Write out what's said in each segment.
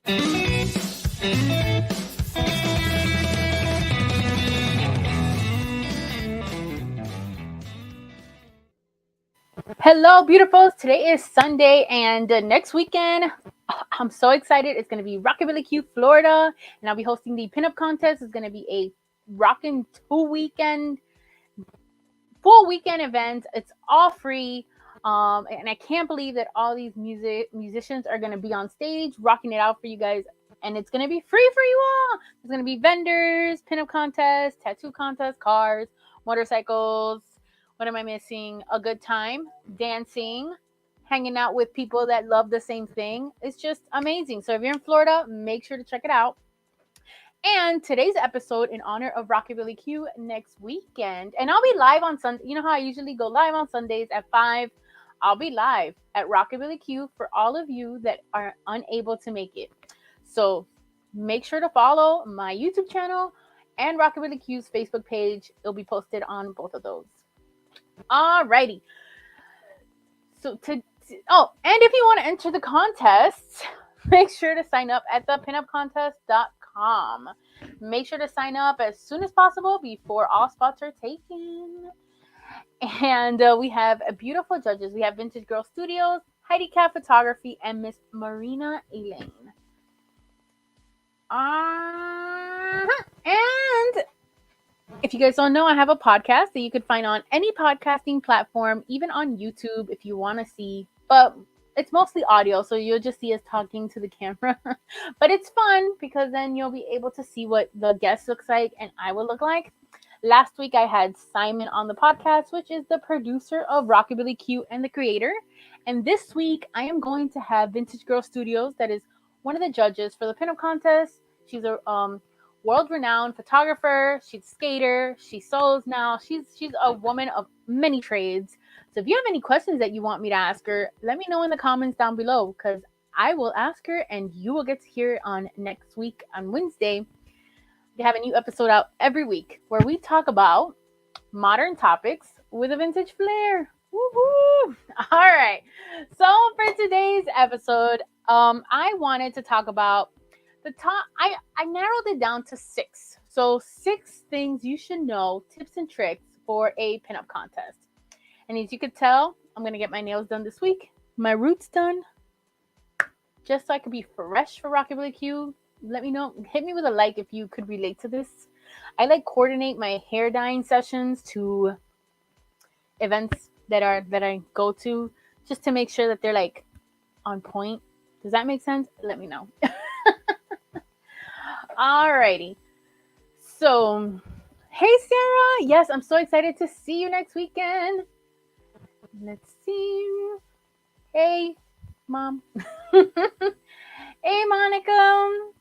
Hello, beautifuls. Today is Sunday, and next weekend, I'm so excited. It's going to be Rockabilly Q, Florida, and I'll be hosting the pinup contest. It's going to be a rockin' full weekend event. It's all free. And I can't believe that all these musicians are going to be on stage rocking it out for you guys. And it's going to be free for you all. There's going to be vendors, pinup contests, tattoo contests, cars, motorcycles. What am I missing? A good time, dancing, hanging out with people that love the same thing. It's just amazing. So if you're in Florida, make sure to check it out. And today's episode in honor of Rockabilly Q next weekend. And I'll be live on Sunday. You know how I usually go live on Sundays at 5? I'll be live at Rockabilly Q for all of you that are unable to make it. So make sure to follow my YouTube channel and Rockabilly Q's Facebook page. It'll be posted on both of those. Alrighty. So and if you want to enter the contest, make sure to sign up at thepinupcontest.com. Make sure to sign up as soon as possible before all spots are taken. And we have beautiful judges. We have Vintage Girl Studios, Heidi Cat Photography, and Miss Marina Elaine. And if you guys don't know, I have a podcast that you could find on any podcasting platform, even on YouTube if you want to see. But it's mostly audio, so you'll just see us talking to the camera. But it's fun because then you'll be able to see what the guest looks like and I will look like. Last week, I had Simon on the podcast, which is the producer of Rockabilly Q and the creator. And this week, I am going to have Vintage Girl Studios, that is one of the judges for the pinup contest. She's a world-renowned photographer. She's a skater. She sews now. She's a woman of many trades. So if you have any questions that you want me to ask her, let me know in the comments down below because I will ask her and you will get to hear it on next week on Wednesday. We have a new episode out every week where we talk about modern topics with a vintage flair. Woo-hoo! All right. So for today's episode, I wanted to talk about the top. I narrowed it down to 6. So 6 things you should know, tips and tricks for a pinup contest. And as you could tell, I'm going to get my nails done this week. My roots done. Just so I could be fresh for Rockabilly Q. Let me know. Hit me with a like if you could relate to this. I coordinate my hair dyeing sessions to events that I go to just to make sure that they're on point. Does that make sense? Let me know. Alrighty. So, hey Sarah. Yes, I'm so excited to see you next weekend. Let's see. Hey, Mom. Hey, Monica.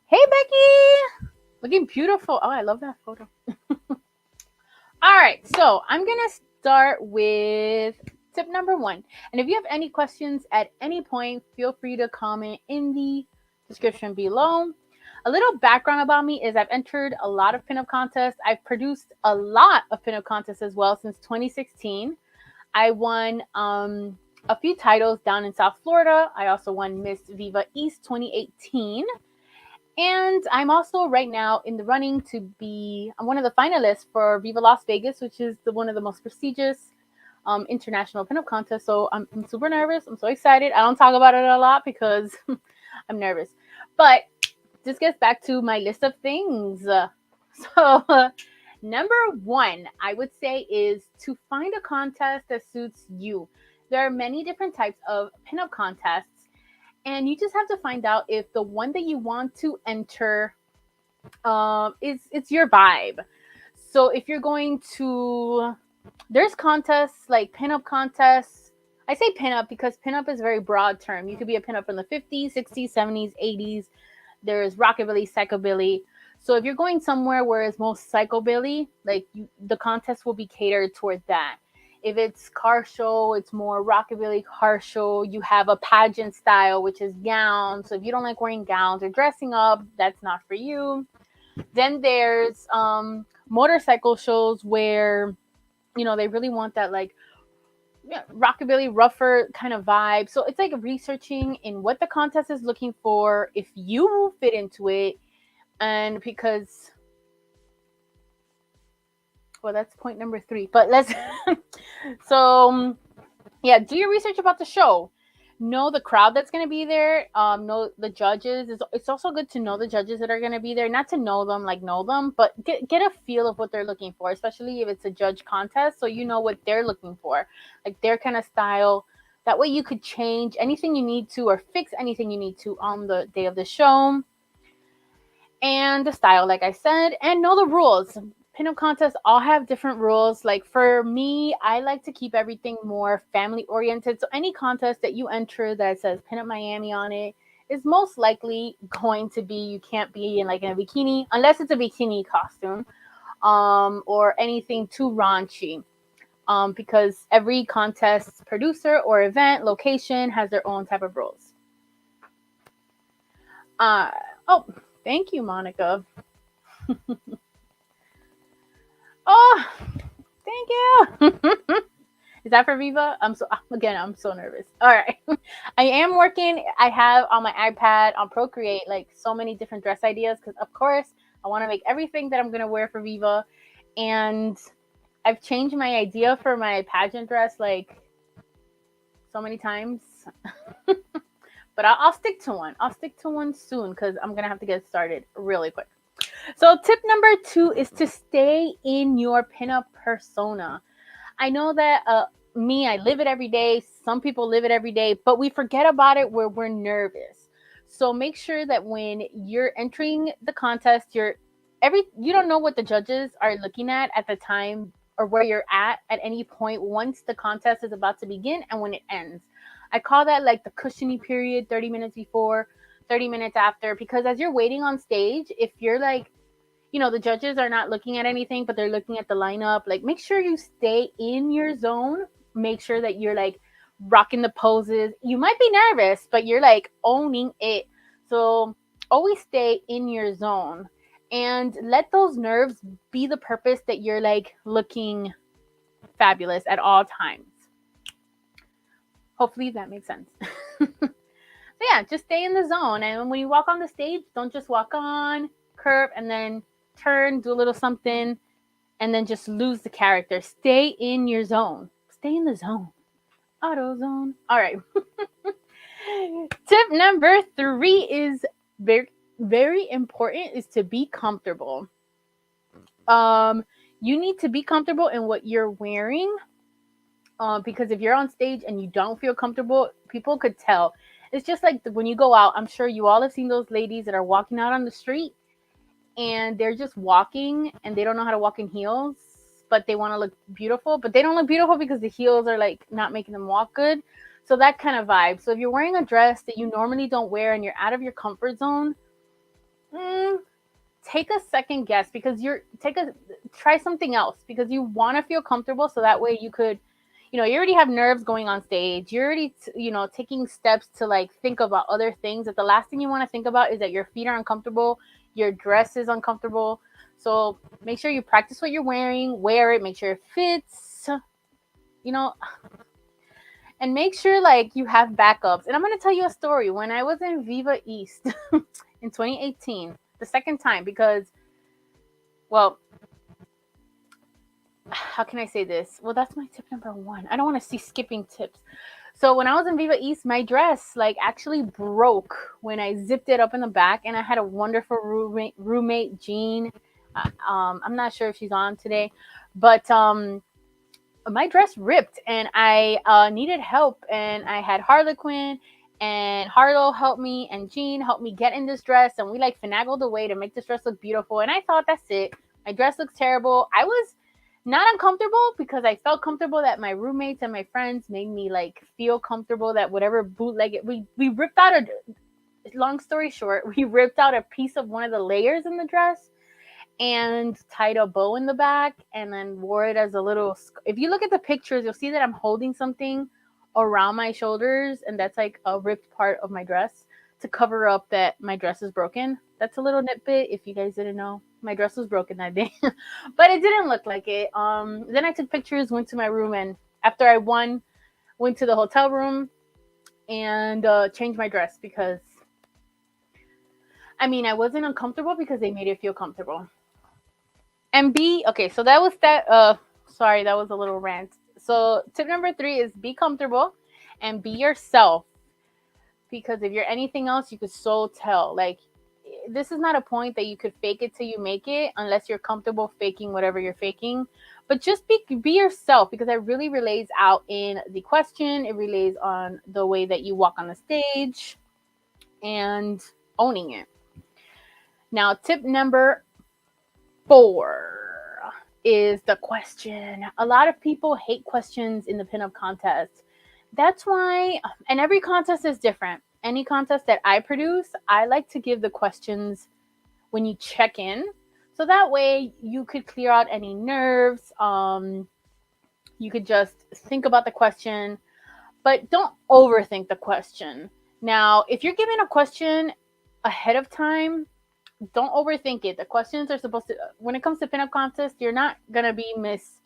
Hey, Becky. Looking beautiful. Oh, I love that photo. All right. So I'm going to start with tip number 1. And if you have any questions at any point, feel free to comment in the description below. A little background about me is I've entered a lot of pinup contests. I've produced a lot of pinup contests as well since 2016. I won a few titles down in South Florida. I also won Miss Viva East 2018. And I'm also right now in the running to be one of the finalists for Viva Las Vegas, which is one of the most prestigious international pinup contests. So I'm super nervous. I'm so excited. I don't talk about it a lot because I'm nervous. But this gets back to my list of things. So number 1, I would say, is to find a contest that suits you. There are many different types of pinup contests. And you just have to find out if the one that you want to enter it's your vibe. So if you're going to, there's contests like pinup contests. I say pinup because pinup is a very broad term. You could be a pinup from the 50s, 60s, 70s, 80s. There's rockabilly, psychobilly. So if you're going somewhere where it's most psychobilly, the contest will be catered toward that. If it's car show, it's more rockabilly car show. You have a pageant style, which is gowns. So if you don't like wearing gowns or dressing up, that's not for you. Then there's motorcycle shows where, they really want that rockabilly, rougher kind of vibe. So it's like researching in what the contest is looking for, if you fit into it, and because, well, that's point number 3. But let's so yeah, do your research about the show. Know the crowd that's going to be there. Know the judges. It's also good to know the judges that are going to be there. Not to know them, but get a feel of what they're looking for, especially if it's a judge contest. So you know what they're looking for, like their kind of style. That way you could change anything you need to or fix anything you need to on the day of the show. And the style, like I said, and know the rules. Pinup contests all have different rules. Like for me, I like to keep everything more family oriented. So any contest that you enter that says Pinup Miami on it is most likely going to be, you can't be in like in a bikini unless it's a bikini costume, or anything too raunchy. Because every contest producer or event location has their own type of rules. Uh, oh, thank you, Monica. Oh, thank you. Is that for Viva? I'm so nervous. All right. I am working. I have on my iPad on Procreate like so many different dress ideas because of course I want to make everything that I'm going to wear for Viva, and I've changed my idea for my pageant dress like so many times. But I'll stick to one. I'll stick to one soon because I'm going to have to get started really quick. So tip number 2 is to stay in your pinup persona. I know that I live it every day. Some people live it every day, but we forget about it where we're nervous. So make sure that when you're entering the contest, you don't know what the judges are looking at the time or where you're at any point once the contest is about to begin and when it ends. I call that like the cushiony period, 30 minutes before, 30 minutes after, because as you're waiting on stage, if you're like, the judges are not looking at anything, but they're looking at the lineup. Like, make sure you stay in your zone. Make sure that you're like rocking the poses. You might be nervous, but you're like owning it. So always stay in your zone and let those nerves be the purpose that you're like looking fabulous at all times. Hopefully that makes sense. So yeah, just stay in the zone. And when you walk on the stage, don't just walk on, curve, and then turn, do a little something, and then just lose the character. Stay in your zone. Stay in the zone. Auto zone. All right. Tip number 3 is very, very important, is to be comfortable. You need to be comfortable in what you're wearing. Because if you're on stage and you don't feel comfortable, people could tell. It's just like when you go out, I'm sure you all have seen those ladies that are walking out on the street and they're just walking and they don't know how to walk in heels, but they want to look beautiful, but they don't look beautiful because the heels are like not making them walk good. So that kind of vibe. So if you're wearing a dress that you normally don't wear and you're out of your comfort zone, take a second guess because try something else because you want to feel comfortable. So that way you could, you already have nerves going on stage. You're already, taking steps to like think about other things. That the last thing you want to think about is that your feet are uncomfortable, your dress is uncomfortable. So make sure you practice what you're wearing, wear it, make sure it fits, and make sure like you have backups. And I'm going to tell you a story. When I was in Viva East in 2018, the second time, because, well, how can I say this? Well, that's my tip number 1. I don't want to see skipping tips. So when I was in Viva East, my dress like actually broke when I zipped it up in the back, and I had a wonderful roommate Jean. I'm not sure if she's on today, but my dress ripped, and I needed help, and I had Harlequin and Harlow helped me, and Jean helped me get in this dress, and we like finagled a way to make this dress look beautiful. And I thought, that's it. My dress looks terrible. I was not uncomfortable because I felt comfortable that my roommates and my friends made me like feel comfortable that whatever bootleg we ripped out long story short, we ripped out a piece of one of the layers in the dress and tied a bow in the back and then wore it as a little, if you look at the pictures, you'll see that I'm holding something around my shoulders, and that's like a ripped part of my dress to cover up that my dress is broken. That's a little nitbit if you guys didn't know. My dress was broken that day, but it didn't look like it. Then I took pictures, went to my room, and after I won went to the hotel room and changed my dress because, I mean, I wasn't uncomfortable because they made it feel comfortable. And B, okay, so that was that. Sorry, that was a little rant. So tip number 3 is be comfortable and be yourself, because if you're anything else, you could so tell. Like, this is not a point that you could fake it till you make it, unless you're comfortable faking whatever you're faking. But just be yourself, because that really relays out in the question. It relays on the way that you walk on the stage and owning it. Now, tip number 4 is the question. A lot of people hate questions in the pinup contest. That's why, and every contest is different. Any contest that I produce, I like to give the questions when you check in. So that way you could clear out any nerves. You could just think about the question, but don't overthink the question. Now, if you're given a question ahead of time, don't overthink it. The questions are supposed to, when it comes to pinup contest, you're not gonna be Miss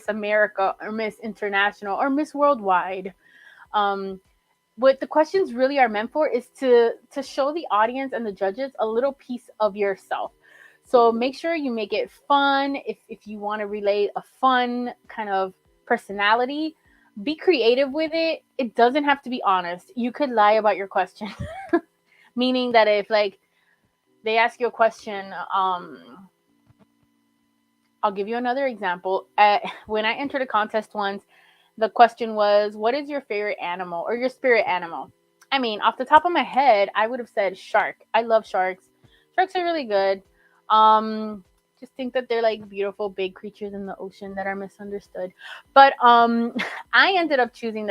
America or Miss International or Miss Worldwide. What the questions really are meant for is to show the audience and the judges a little piece of yourself. So make sure you make it fun. If you want to relay a fun kind of personality, be creative with it. It doesn't have to be honest. You could lie about your question. Meaning that if, like, they ask you a question, I'll give you another example. When I entered a contest once, the question was, what is your favorite animal or your spirit animal? I mean, off the top of my head, I would have said shark. I love sharks. Sharks are really good. Just think that they're like beautiful big creatures in the ocean that are misunderstood. But I ended up choosing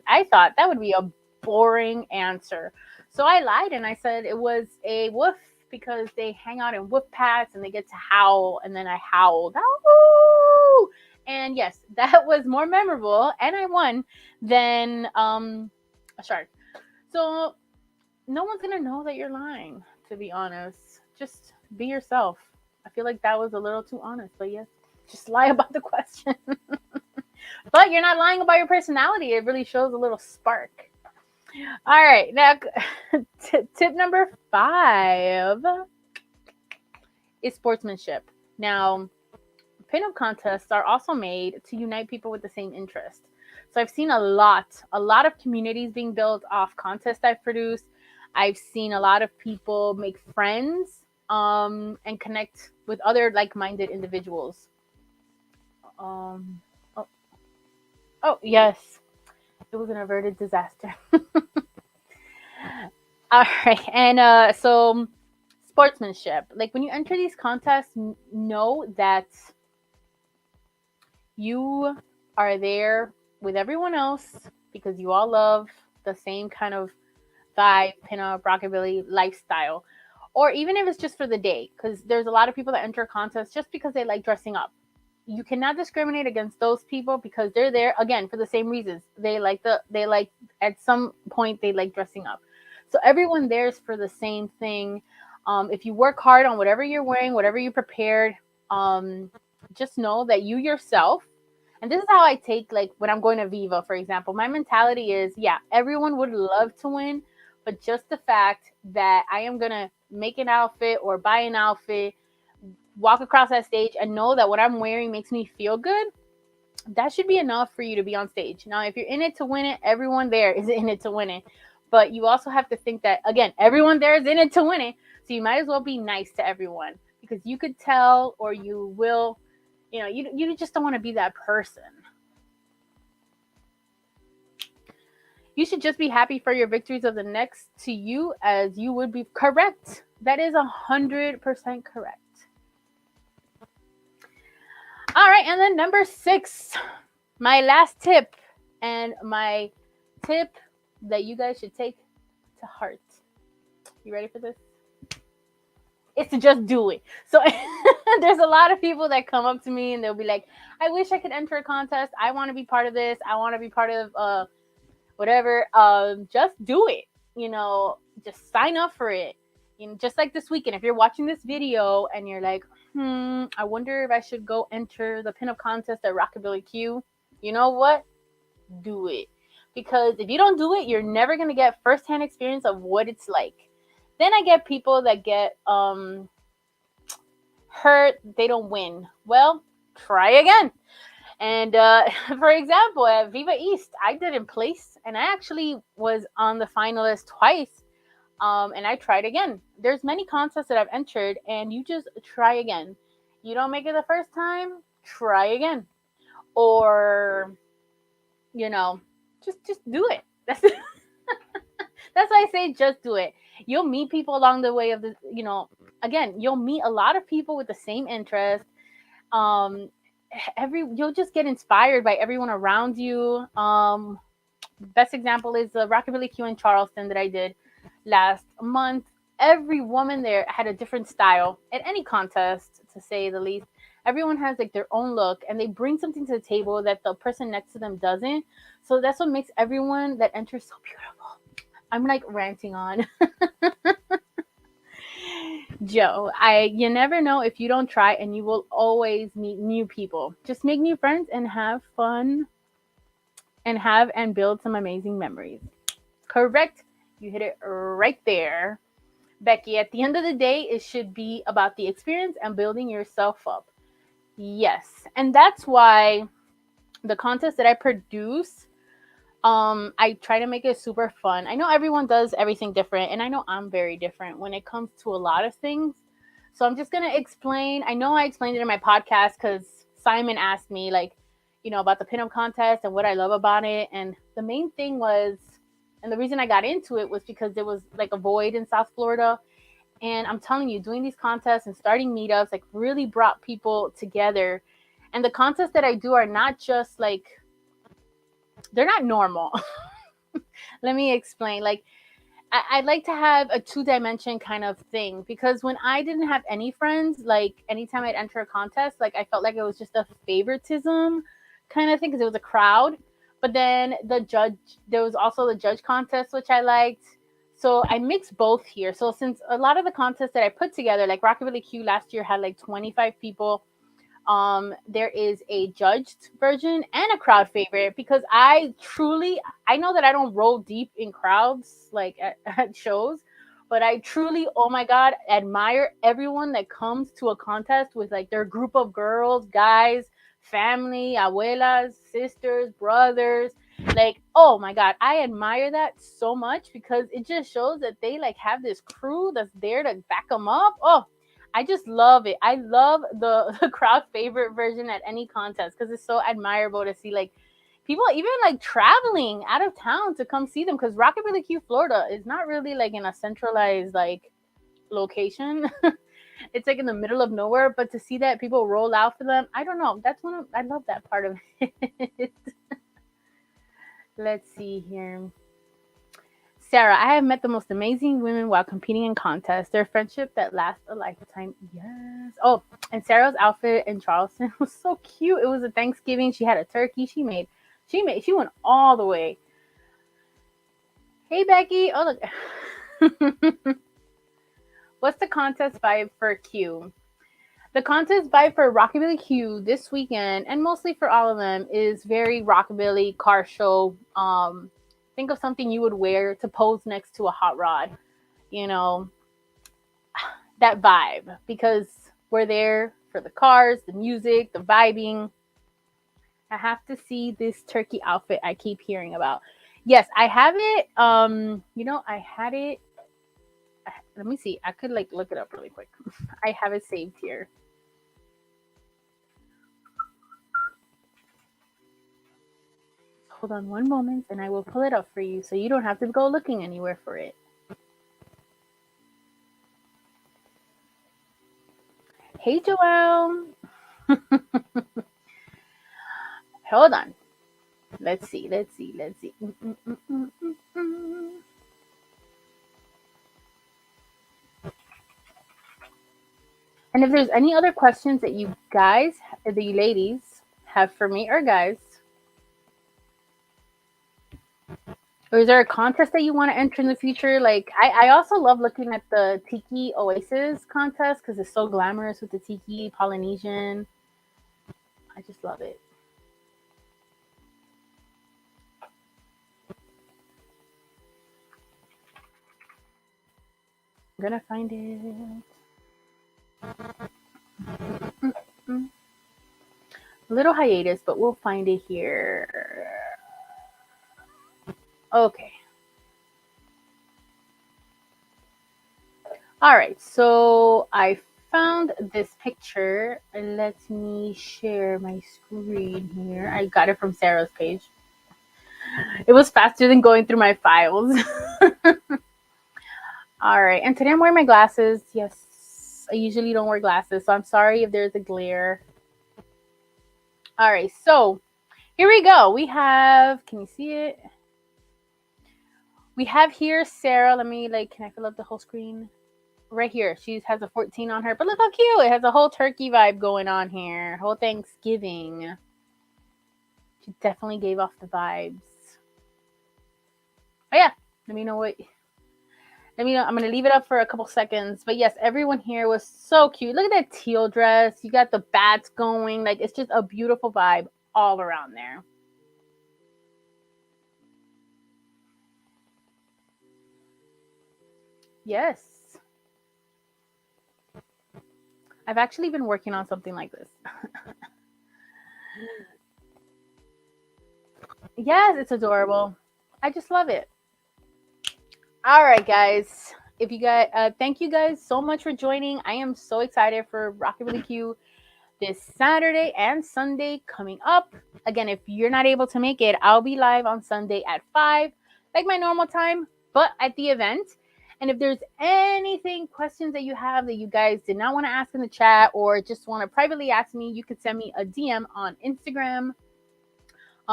I thought that would be a boring answer. So I lied and I said it was a wolf, because they hang out in wolf packs and they get to howl, and then I howled. Ow! And yes, that was more memorable, and I won than a shark. So no one's gonna know that you're lying, to be honest. Just be yourself. I feel like that was a little too honest, but yes, just lie about the question. But you're not lying about your personality. It really shows a little spark. All right, now tip number 5 is sportsmanship. Now, pinup contests are also made to unite people with the same interest. So I've seen a lot of communities being built off contests I've produced. I've seen a lot of people make friends and connect with other like-minded individuals. Oh yes, it was an averted disaster. All right, and so sportsmanship. Like, when you enter these contests, know that you are there with everyone else because you all love the same kind of vibe, pinup, rockabilly lifestyle. Or even if it's just for the day, because there's a lot of people that enter contests just because they like dressing up. You cannot discriminate against those people because they're there again for the same reasons. They like at some point they like dressing up. So everyone there is for the same thing. If you work hard on whatever you're wearing, whatever you prepared, just know that you yourself, and this is how I take, like, when I'm going to Viva, for example, my mentality is, yeah, everyone would love to win, but just the fact that I am going to make an outfit or buy an outfit, walk across that stage and know that what I'm wearing makes me feel good, that should be enough for you to be on stage. Now, if you're in it to win it, everyone there is in it to win it. But you also have to think that, again, everyone there is in it to win it. So you might as well be nice to everyone, because you could tell, or you will, you just don't want to be that person. You should just be happy for your victories of the next to you, as you would be correct. That is 100% correct. All right, and then number 6, my last tip, and my tip that you guys should take to heart. You ready for this? It's to just do it. So there's a lot of people that come up to me and they'll be like, I wish I could enter a contest. I want to be part of this. I want to be part of whatever. Just do it. Just sign up for it. Just like this weekend, if you're watching this video and you're like, I wonder if I should go enter the pinup contest at Rockabilly Q. You know what? Do it. because if you don't do it, you're never going to get firsthand experience of what it's like. Then I get people that get hurt, they don't win. Well, try again. And for example, at Viva East, I didn't place, and I actually was on the finalist twice. And I tried again. There's many contests that I've entered, and you just try again. You don't make it the first time, try again, or you know, just do it. That's why I say just do it. You'll meet people along the way of the, again, you'll meet a lot of people with the same interest. Um, you'll just get inspired by everyone around you. Best example is the Rockabilly Q in Charleston that I did last month. Every woman there had a different style at any contest, to say the least. Everyone has like their own look, and they bring something to the table that the person next to them doesn't. So that's what makes everyone that enters so beautiful. I'm like ranting on. Joe, you never know if you don't try, and you will always meet new people. Just make new friends and have fun and build some amazing memories. Correct. You hit it right there. Becky, at the end of the day, it should be about the experience and building yourself up. Yes. And that's why the contest that I produce, I try to make it super fun. I know everyone does everything different, and I know I'm very different when it comes to a lot of things. So I'm just going to explain. I know I explained it in my podcast because Simon asked me, like, about the pinup contest and what I love about it. And the main thing was, and the reason I got into it was because there was like a void in South Florida. And I'm telling you, doing these contests and starting meetups like really brought people together. And the contests that I do are not just like, they're not normal. Let me explain. Like, I'd like to have a 2-dimension kind of thing, because when I didn't have any friends, like anytime I'd enter a contest, like I felt like it was just a favoritism kind of thing because it was a crowd. But then there was also the judge contest, which I liked. So I mixed both here. So since a lot of the contests that I put together, like Rockabilly Q last year had like 25 people, there is a judged version and a crowd favorite, because I know that I don't roll deep in crowds like at shows, but I truly, oh my God, admire everyone that comes to a contest with like their group of girls, guys, family, abuelas, sisters, brothers. Like, oh my God, I admire that so much, because it just shows that they like have this crew that's there to back them up. Oh, I just love it. I love the crowd favorite version at any contest, because it's so admirable to see like people even like traveling out of town to come see them, because Rockabilly Q Florida is not really like in a centralized like location. It's like in the middle of nowhere, but to see that people roll out for them, I don't know. I love that part of it. Let's see here. Sarah, I have met the most amazing women while competing in contests. Their friendship that lasts a lifetime. Yes. Oh, and Sarah's outfit in Charleston was so cute. It was a Thanksgiving. She had a turkey. She went all the way. Hey, Becky. Oh, look. What's the contest vibe for Q? The contest vibe for Rockabilly Q this weekend, and mostly for all of them, is very rockabilly car show. Think of something you would wear to pose next to a hot rod. That vibe, because we're there for the cars, the music, the vibing. I have to see this turkey outfit I keep hearing about. Yes, I have it. I had it. Let me see. I could like look it up really quick. I have it saved here. Hold on one moment and I will pull it up for you so you don't have to go looking anywhere for it. Hey, Joelle. Hold on. Let's see. And if there's any other questions that you guys, the ladies, have for me or guys, or is there a contest that you want to enter in the future? Like, I also love looking at the Tiki Oasis contest because it's so glamorous with the Tiki Polynesian. I just love it. gonna find it. Mm. Little hiatus, but we'll find it here. Okay. All right. So I found this picture. Let me share my screen here. I got it from Sarah's page. It was faster than going through my files. All right. And today I'm wearing my glasses. Yes. I usually don't wear glasses, so I'm sorry if there's a glare. All right. So here we go. We have, can you see it? We have here Sarah. Let me can I fill up the whole screen? Right here. She has a 14 on her. But look how cute. It has a whole turkey vibe going on here. Whole Thanksgiving. She definitely gave off the vibes. Oh yeah. Let me know what. Let me know. I'm gonna leave it up for a couple seconds. But yes, everyone here was so cute. Look at that teal dress. You got the bats going. Like, it's just a beautiful vibe all around there. Yes. I've actually been working on something like this. Yes, it's adorable. I just love it. All right, guys. If you guys, thank you guys so much for joining. I am so excited for Rocket Really Q this Saturday and Sunday coming up. Again, if you're not able to make it, I'll be live on Sunday at 5, like my normal time, but at the event. And if there's anything, questions that you have that you guys did not want to ask in the chat or just want to privately ask me, you could send me a DM on Instagram.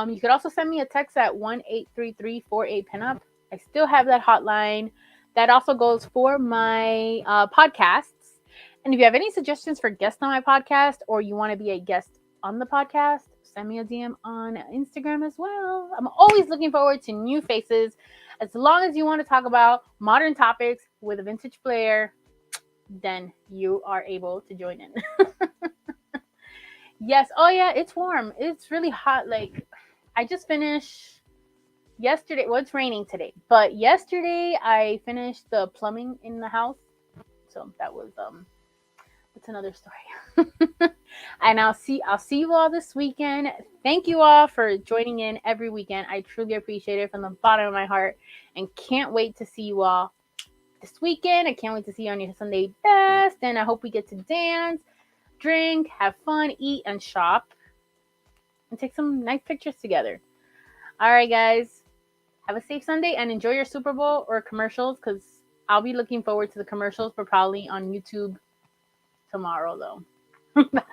You could also send me a text at 1-833-48-PINUP. I still have that hotline. That also goes for my podcasts. And if you have any suggestions for guests on my podcast or you want to be a guest on the podcast, send me a DM on Instagram as well. I'm always looking forward to new faces. As long as you want to talk about modern topics with a vintage flair, then you are able to join in. Yes. Oh, yeah. It's warm. It's really hot. Like, I just finished yesterday. Well, it's raining today, but yesterday I finished the plumbing in the house. So that was that's another story. And I'll see you all this weekend. Thank you all for joining in every weekend. I truly appreciate it from the bottom of my heart and can't wait to see you all this weekend. I can't wait to see you on your Sunday best, and I hope we get to dance, drink, have fun, eat, and shop, and take some nice pictures together. All right, guys. Have a safe Sunday and enjoy your Super Bowl or commercials, because I'll be looking forward to the commercials, but probably on YouTube tomorrow, though. Bye.